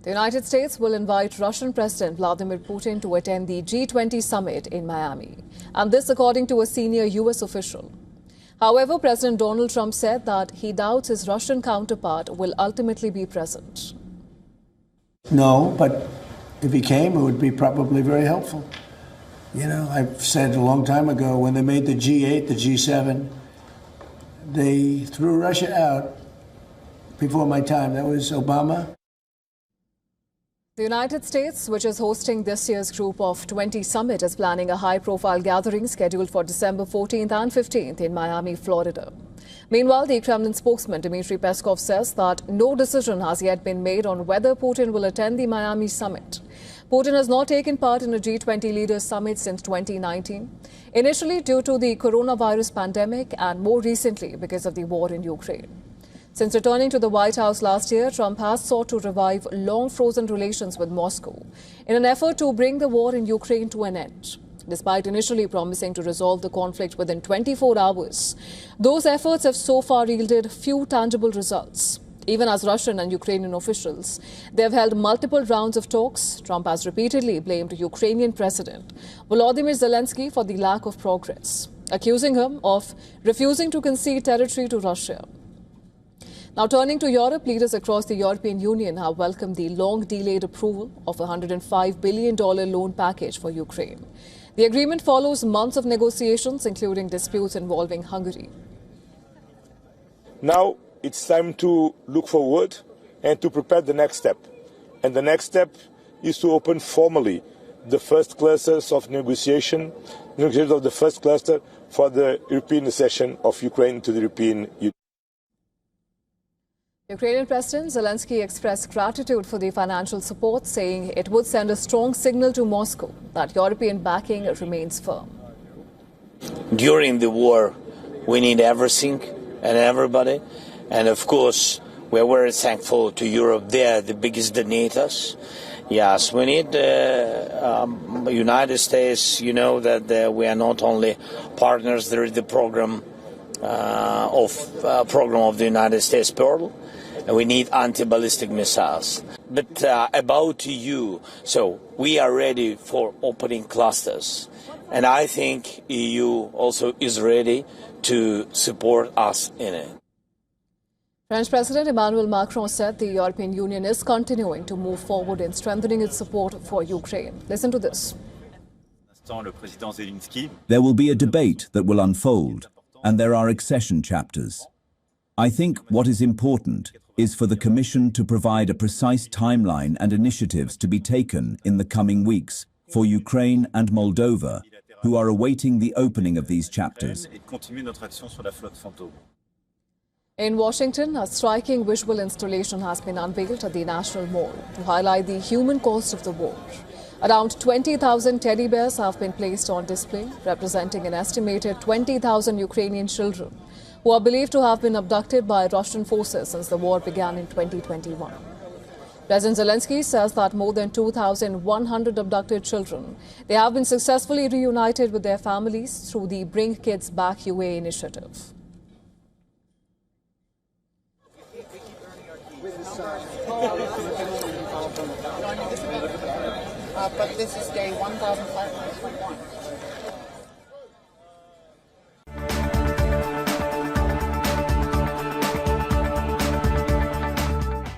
The United States will invite Russian President Vladimir Putin to attend the G20 summit in Miami, and this according to a senior U.S. official. However, President Donald Trump said that he doubts his Russian counterpart will ultimately be present. No, but if he came, it would be probably very helpful. You know, I've said a long time ago, when they made the G8, the G7, they threw Russia out before my time. That was Obama. The United States, which is hosting this year's Group of 20 summit, is planning a high-profile gathering scheduled for December 14th and 15th in Miami, Florida. Meanwhile, the Kremlin spokesman Dmitry Peskov says that no decision has yet been made on whether Putin will attend the Miami summit. Putin has not taken part in a G20 leaders summit since 2019, initially due to the coronavirus pandemic and more recently because of the war in Ukraine. Since returning to the White House last year, Trump has sought to revive long-frozen relations with Moscow in an effort to bring the war in Ukraine to an end. Despite initially promising to resolve the conflict within 24 hours, those efforts have so far yielded few tangible results. Even as Russian and Ukrainian officials, they have held multiple rounds of talks. Trump has repeatedly blamed Ukrainian President Volodymyr Zelensky for the lack of progress, accusing him of refusing to concede territory to Russia. Now turning to Europe, leaders across the European Union have welcomed the long-delayed approval of a $105 billion loan package for Ukraine. The agreement follows months of negotiations, including disputes involving Hungary. Now it's time to look forward and to prepare the next step. And the next step is to open formally the first clusters of negotiation of the first cluster for the European accession of Ukraine to the European Union. Ukrainian President Zelensky expressed gratitude for the financial support, saying it would send a strong signal to Moscow that European backing remains firm. During the war, we need everything and everybody. And of course, we're very thankful to Europe. They're the biggest donators. Yes, we need United States. You know that we are not only partners. There is the program of the United States Pearl. And we need anti-ballistic missiles. But about EU, so we are ready for opening clusters. And I think EU also is ready to support us in it. French President Emmanuel Macron said the European Union is continuing to move forward in strengthening its support for Ukraine. Listen to this. There will be a debate that will unfold, and there are accession chapters. I think what is important is for the Commission to provide a precise timeline and initiatives to be taken in the coming weeks for Ukraine and Moldova, who are awaiting the opening of these chapters. In Washington, a striking visual installation has been unveiled at the National Mall to highlight the human cost of the war. Around 20,000 teddy bears have been placed on display, representing an estimated 20,000 Ukrainian children who are believed to have been abducted by Russian forces since the war began in 2021. President Zelensky says that more than 2,100 abducted children, they have been successfully reunited with their families through the Bring Kids Back UA initiative. But this is day 1,501.